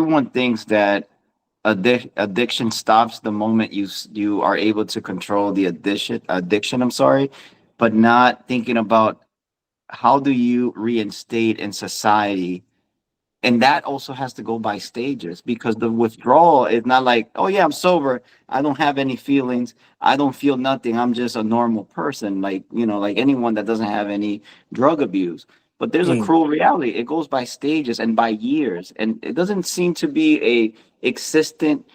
everyone thinks that addiction stops the moment you are able to control the addiction, I'm sorry, but not thinking about how do you reinstate in society. And that also has to go by stages, because the withdrawal is not like, oh yeah, I'm sober, I don't have any feelings, I don't feel nothing, I'm just a normal person, like, like anyone that doesn't have any drug abuse. But there's a Mm, cruel reality. It goes by stages and by years, and it doesn't seem to be a existent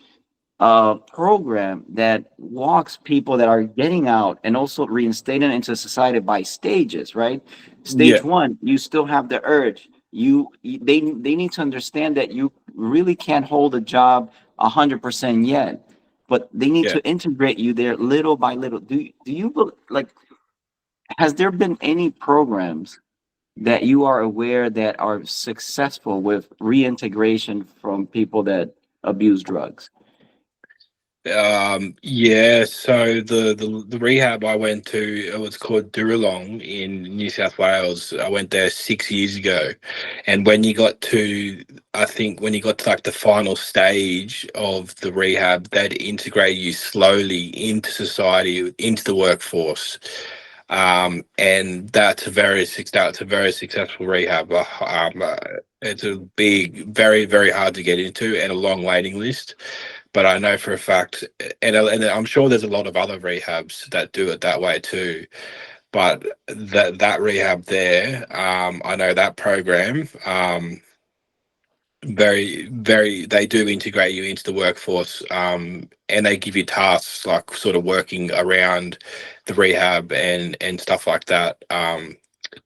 program that walks people that are getting out and also reinstated into society by stages, right? yeah, Stage one, you still have the urge. They need to understand that you really can't hold a job 100% yet, but they need yeah. to integrate you there little by little. Do you like? Has there been any programs that you are aware that are successful with reintegration from people that abuse drugs? Yeah, so the rehab I went to, it was called Duralong in New South Wales. I went there 6 years ago, and I think when you got to like the final stage of the rehab, they'd integrate you slowly into society, into the workforce. And that's a very successful rehab. It's a big, very, very hard to get into and a long waiting list. But I know for a fact, and I'm sure there's a lot of other rehabs that do it that way too. But that rehab there, I know that program, very, very, they do integrate you into the workforce, and they give you tasks like sort of working around the rehab and stuff like that,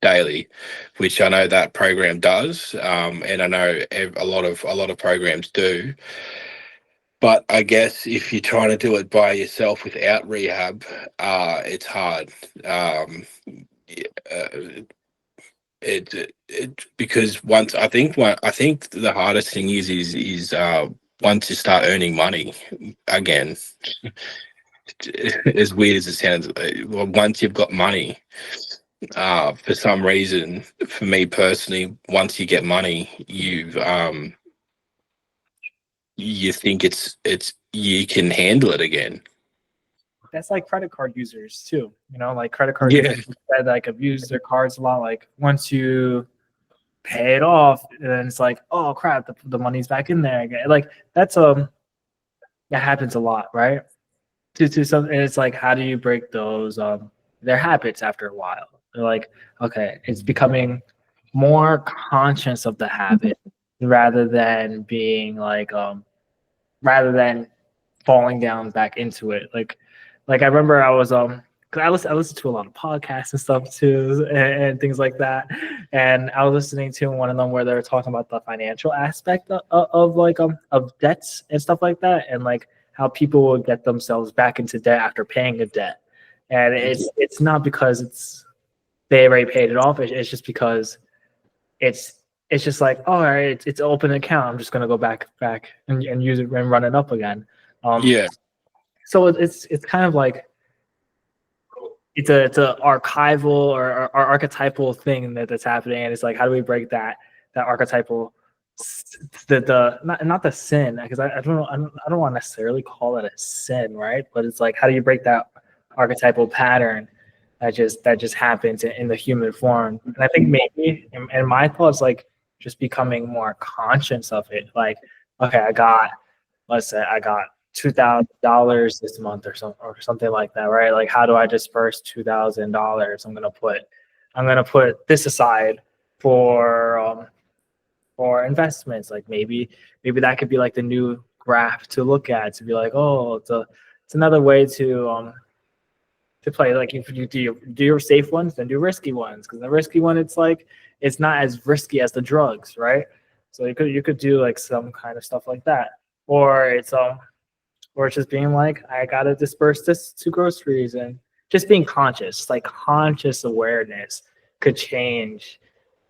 daily, which I know that program does, and I know a lot of programs do. But I guess if you're trying to do it by yourself without rehab, it's hard. Yeah, because I think the hardest thing is once you start earning money again. As weird as it sounds, well, once you've got money, for some reason, for me personally, once you get money, you think it's you can handle it again. That's like credit card users too. Like credit card Yeah, users that like abuse their cards a lot. Like once you pay it off, then it's like, oh crap, the money's back in there again. Like that's that happens a lot, right? To some, and it's like, how do you break those their habits after a while? They're like, okay, it's becoming more conscious of the habit rather than being like rather than falling down back into it. Like I remember I was 'cause I listen to a lot of podcasts and stuff too, and things like that. And I was listening to one of them where they were talking about the financial aspect of like of debts and stuff like that, and like how people will get themselves back into debt after paying a debt. And it's not because they already paid it off. It's just because it's it's just like, oh, all right, it's an open account. I'm just gonna go back and use it and run it up again. Um, yeah, so it's kind of like it's a archival or archetypal thing that's happening, and it's like, how do we break that archetypal the not the sin, because I don't know, I don't want to necessarily call it a sin, right? But it's like, how do you break that archetypal pattern that just happens in the human form? And I think maybe, and my thoughts, like just becoming more conscious of it. Like, okay, let's say I got $2,000 this month or something like that, right? Like, how do I disperse $2,000? I'm gonna put this aside for investments. Like maybe that could be like the new graph to look at, to be like, oh, it's another way to play. Like, if you do your safe ones, then do risky ones, because the risky one, it's like it's not as risky as the drugs, right? So you could do like some kind of stuff like that, or it's just being like, I gotta disperse this to groceries, and just being conscious, like conscious awareness could change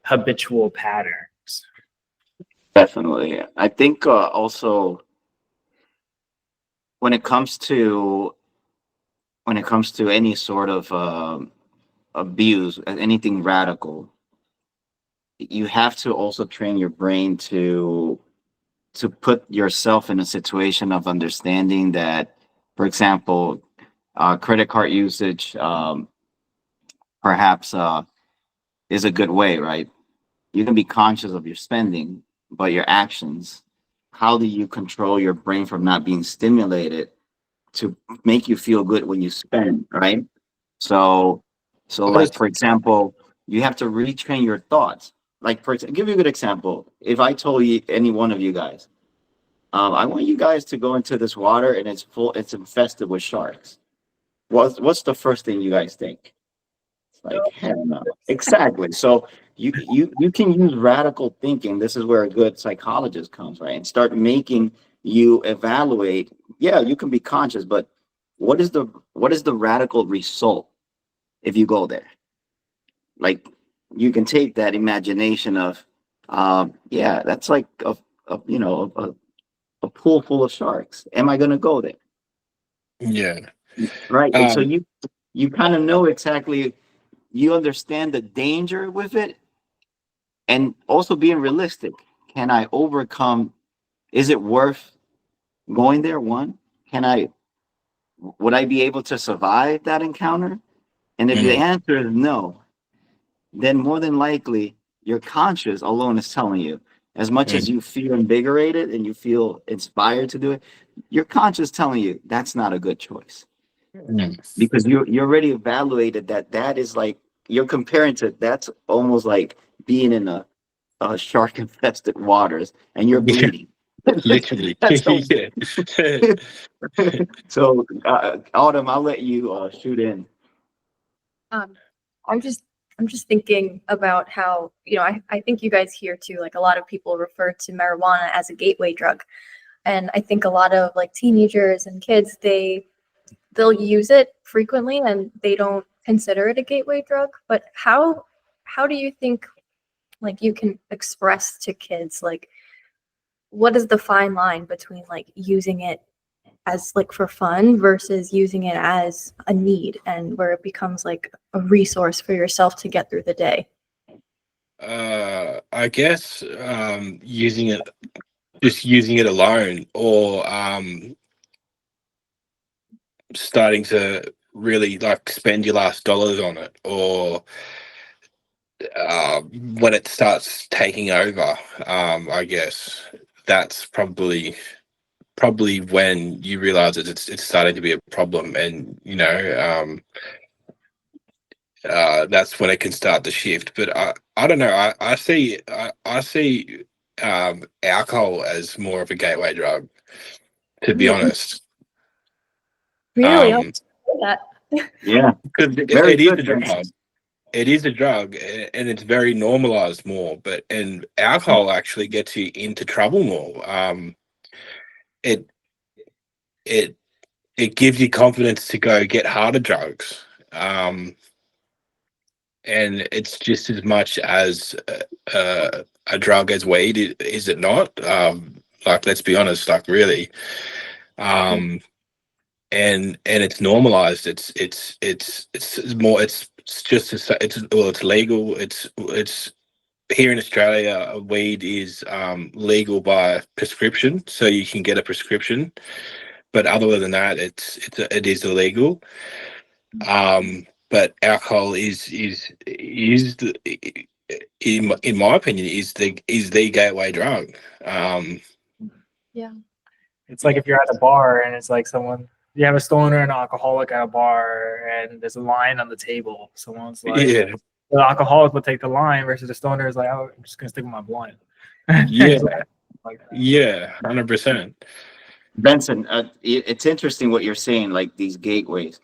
habitual patterns. Definitely. I think also when it comes to any sort of abuse, anything radical, you have to also train your brain to to put yourself in a situation of understanding that, for example, credit card usage, perhaps is a good way, right? You can be conscious of your spending, but your actions, how do you control your brain from not being stimulated to make you feel good when you spend, right? So, so I like just for example, you have to retrain your thoughts. Like give you a good example. If I told you, any one of you guys, I want you guys to go into this water and it's infested with sharks. What's the first thing you guys think? Like, hell no. Exactly. So you can use radical thinking. This is where a good psychologist comes, right? And start making you evaluate. Yeah, you can be conscious, but what is the radical result if you go there? Like, you can take that imagination of, yeah, that's like a pool full of sharks. Am I gonna go there? yeah. Right. And so Um, you kind of know exactly, you understand the danger with it, and also being realistic. Can I overcome? Is it worth going there? One, can I? Would I be able to survive that encounter? And if the mm, answer is no, then more than likely your conscience alone is telling you. As much as mm, you feel invigorated and you feel inspired to do it, your conscience telling you that's not a good choice, mm. because you already evaluated that is like, you're comparing to, that's almost like being in a shark infested waters and you're Yeah, bleeding. literally. That's so. Yeah. So, Autumn, I'll let you shoot in. Um, I'm just I'm just thinking about how, I think you guys hear too, like a lot of people refer to marijuana as a gateway drug. And I think a lot of like teenagers and kids, they'll use it frequently and they don't consider it a gateway drug. But how do you think like you can express to kids like what is the fine line between like using it as like for fun versus using it as a need and where it becomes like a resource for yourself to get through the day? I guess just using it alone, or starting to really like spend your last dollars on it, or when it starts taking over. I guess that's probably when you realize that it's starting to be a problem, and that's when it can start to shift. But I don't know. I see alcohol as more of a gateway drug, to be Mm, honest. really? I Um, didn't know that. Yeah, because very it is a good, drug. Benson. It is a drug, and it's very normalized more. But and alcohol actually gets you into trouble more. It it it gives you confidence to go get harder drugs. And it's just as much as a drug as weed, is it not? Like, let's be honest, like really. Um, and it's normalized. It's more. It's just it's legal. It's here in Australia. Weed is legal by prescription, so you can get a prescription. But other than that, it is illegal. But alcohol is the, in my opinion, is the gateway drug. Um, Yeah. It's like if you're at a bar and it's like you have a stoner and an alcoholic at a bar and there's a line on the table. Someone's like, yeah, the alcoholic would take the line versus the stoner is like, oh, I'm just gonna stick with my blunt. yeah, Like that. yeah, 100%. Benson, it's interesting what you're saying, like these gateways.